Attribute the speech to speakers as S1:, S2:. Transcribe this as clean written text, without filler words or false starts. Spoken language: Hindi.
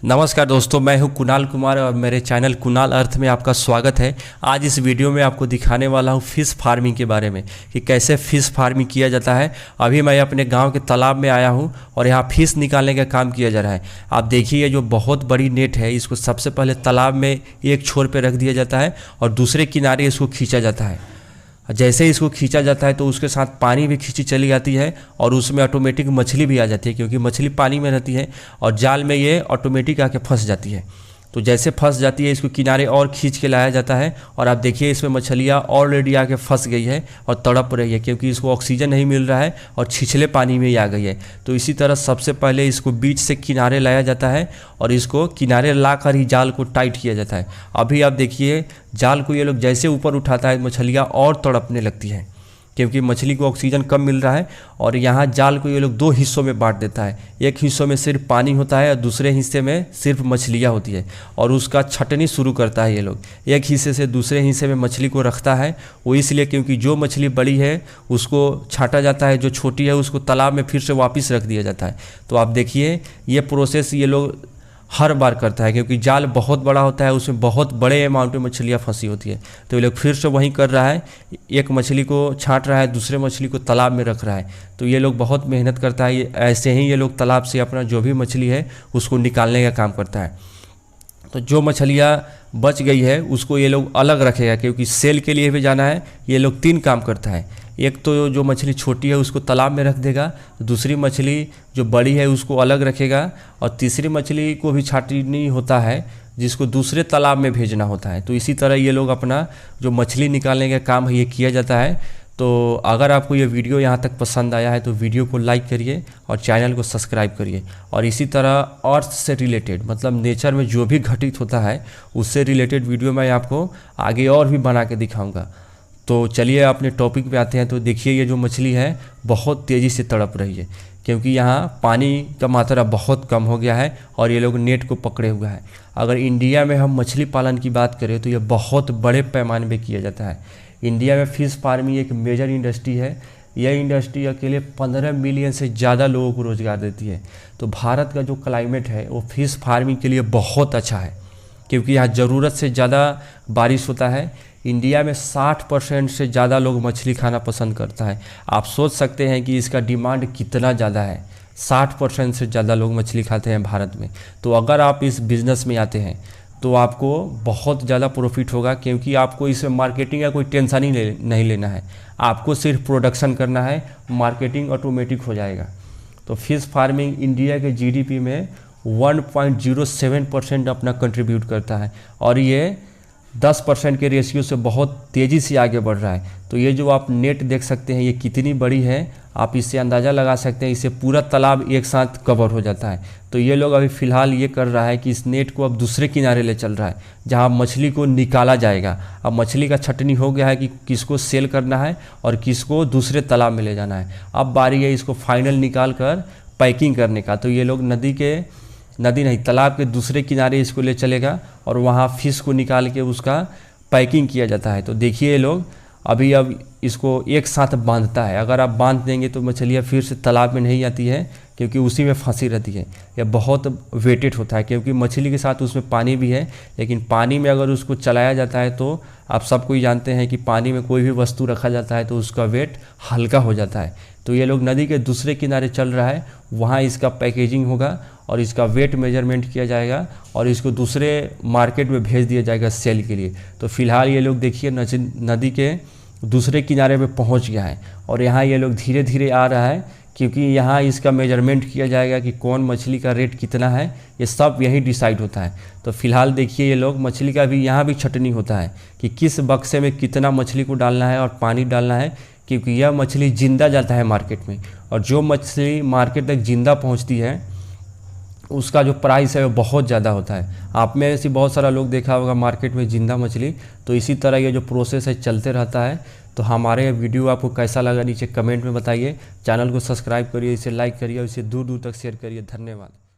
S1: नमस्कार दोस्तों, मैं हूं कुणाल कुमार और मेरे चैनल कुणाल अर्थ में आपका स्वागत है। आज इस वीडियो में आपको दिखाने वाला हूं फ़िश फार्मिंग के बारे में कि कैसे फ़िश फार्मिंग किया जाता है। अभी मैं अपने गांव के तालाब में आया हूं और यहां फ़िश निकालने का काम किया जा रहा है। आप देखिए, जो बहुत बड़ी नेट है, इसको सबसे पहले तालाब में एक छोर पर रख दिया जाता है और दूसरे किनारे इसको खींचा जाता है। जैसे ही इसको खींचा जाता है तो उसके साथ पानी भी खींची चली जाती है और उसमें ऑटोमेटिक मछली भी आ जाती है, क्योंकि मछली पानी में रहती है और जाल में ये ऑटोमेटिक आके फंस जाती है। तो जैसे फंस जाती है, इसको किनारे और खींच के लाया जाता है और आप देखिए इसमें मछलियाँ ऑलरेडी आके फंस गई है और तड़प रही है, क्योंकि इसको ऑक्सीजन नहीं मिल रहा है और छिछले पानी में ही आ गई है। तो इसी तरह सबसे पहले इसको बीच से किनारे लाया जाता है और इसको किनारे लाकर ही जाल को टाइट किया जाता है। अभी आप देखिए, जाल को ये लोग जैसे ऊपर उठाता है, मछलियाँ और तड़पने लगती हैं, क्योंकि मछली को ऑक्सीजन कम मिल रहा है। और यहाँ जाल को ये लोग दो हिस्सों में बांट देता है। एक हिस्सों में सिर्फ पानी होता है और दूसरे हिस्से में सिर्फ मछलियाँ होती है, और उसका छटनी शुरू करता है। ये लोग एक हिस्से से दूसरे हिस्से में मछली को रखता है। वो इसलिए क्योंकि जो मछली बड़ी है उसको छांटा जाता है, जो छोटी है उसको तालाब में फिर से वापस रख दिया जाता है। तो आप देखिए, ये प्रोसेस ये लोग हर बार करता है, क्योंकि जाल बहुत बड़ा होता है, उसमें बहुत बड़े अमाउंट में मछलियाँ फंसी होती है। तो ये लोग फिर से वही कर रहा है, एक मछली को छांट रहा है, दूसरे मछली को तालाब में रख रहा है। तो ये लोग बहुत मेहनत करता है। ऐसे ही ये लोग तालाब से अपना जो भी मछली है उसको निकालने का काम करता है। तो जो मछलियाँ बच गई है उसको ये लोग अलग रखेगा, क्योंकि सेल के लिए भी जाना है। ये लोग तीन काम करता है। एक तो जो मछली छोटी है उसको तालाब में रख देगा, दूसरी मछली जो बड़ी है उसको अलग रखेगा, और तीसरी मछली को भी छांटनी होता है, जिसको दूसरे तालाब में भेजना होता है। तो इसी तरह ये लोग अपना जो मछली निकालने का काम है ये किया जाता है। तो अगर आपको ये वीडियो यहाँ तक पसंद आया है तो वीडियो को लाइक करिए और चैनल को सब्सक्राइब करिए। और इसी तरह अर्थ से रिलेटेड, मतलब नेचर में जो भी घटित होता है उससे रिलेटेड वीडियो मैं आपको आगे और भी बना के दिखाऊंगा। तो चलिए अपने टॉपिक पे आते हैं। तो देखिए, ये जो मछली है बहुत तेज़ी से तड़प रही है, क्योंकि यहाँ पानी का मात्रा बहुत कम हो गया है और ये लोग नेट को पकड़े हुए हैं। अगर इंडिया में हम मछली पालन की बात करें तो ये बहुत बड़े पैमाने पर किया जाता है। इंडिया में फ़िश फार्मिंग एक मेजर इंडस्ट्री है। यह इंडस्ट्री अकेले 15 मिलियन से ज़्यादा लोगों को रोज़गार देती है। तो भारत का जो क्लाइमेट है वो फ़िश फार्मिंग के लिए बहुत अच्छा है, क्योंकि यहाँ ज़रूरत से ज़्यादा बारिश होता है। इंडिया में 60% से ज़्यादा लोग मछली खाना पसंद करता है। आप सोच सकते हैं कि इसका डिमांड कितना ज़्यादा है। 60% से ज़्यादा लोग मछली खाते हैं भारत में। तो अगर आप इस बिज़नेस में आते हैं तो आपको बहुत ज़्यादा प्रॉफिट होगा, क्योंकि आपको इसमें मार्केटिंग का कोई टेंशन ही नहीं लेना है। आपको सिर्फ प्रोडक्शन करना है, मार्केटिंग ऑटोमेटिक हो जाएगा। तो फ़िश फार्मिंग इंडिया के जीडीपी में 1.07% अपना कंट्रीब्यूट करता है, और ये 10% के रेशियो से बहुत तेज़ी से आगे बढ़ रहा है। तो ये जो आप नेट देख सकते हैं ये कितनी बड़ी है, आप इससे अंदाज़ा लगा सकते हैं। इससे पूरा तालाब एक साथ कवर हो जाता है। तो ये लोग अभी फ़िलहाल ये कर रहा है कि इस नेट को अब दूसरे किनारे ले चल रहा है, जहाँ मछली को निकाला जाएगा। अब मछली का छटनी हो गया है कि किसको सेल करना है और किसको दूसरे तालाब में ले जाना है। अब बारी है इसको फाइनल निकाल कर पैकिंग करने का। तो ये लोग तालाब के दूसरे किनारे इसको ले चलेगा और वहाँ फ़िश को निकाल के उसका पैकिंग किया जाता है। तो देखिए, ये लोग अब इसको एक साथ बांधता है। अगर आप बांध देंगे तो मछलियाँ फिर से तालाब में नहीं आती है, क्योंकि उसी में फंसी रहती है। यह बहुत वेटेड होता है, क्योंकि मछली के साथ उसमें पानी भी है। लेकिन पानी में अगर उसको चलाया जाता है तो आप सब कोई जानते हैं कि पानी में कोई भी वस्तु रखा जाता है तो उसका वेट हल्का हो जाता है। तो ये लोग नदी के दूसरे किनारे चल रहा है, वहाँ इसका पैकेजिंग होगा और इसका वेट मेजरमेंट किया जाएगा और इसको दूसरे मार्केट में भेज दिया जाएगा सेल के लिए। तो फिलहाल ये लोग देखिए नदी के दूसरे किनारे पे पहुंच गया है, और यहाँ ये लोग धीरे धीरे आ रहा है, क्योंकि यहाँ इसका मेजरमेंट किया जाएगा कि कौन मछली का रेट कितना है। ये सब यही डिसाइड होता है। तो फिलहाल देखिए, ये लोग मछली का भी यहाँ भी छटनी होता है कि किस बक्से में कितना मछली को डालना है और पानी डालना है, क्योंकि यह मछली ज़िंदा जाता है मार्केट में, और जो मछली मार्केट तक ज़िंदा पहुँचती है उसका जो प्राइस है वो बहुत ज़्यादा होता है। आप में ऐसी बहुत सारा लोग देखा होगा मार्केट में ज़िंदा मछली। तो इसी तरह ये जो प्रोसेस है चलते रहता है। तो हमारे वीडियो आपको कैसा लगा नीचे कमेंट में बताइए। चैनल को सब्सक्राइब करिए, इसे लाइक करिए और इसे दूर दूर तक शेयर करिए। धन्यवाद।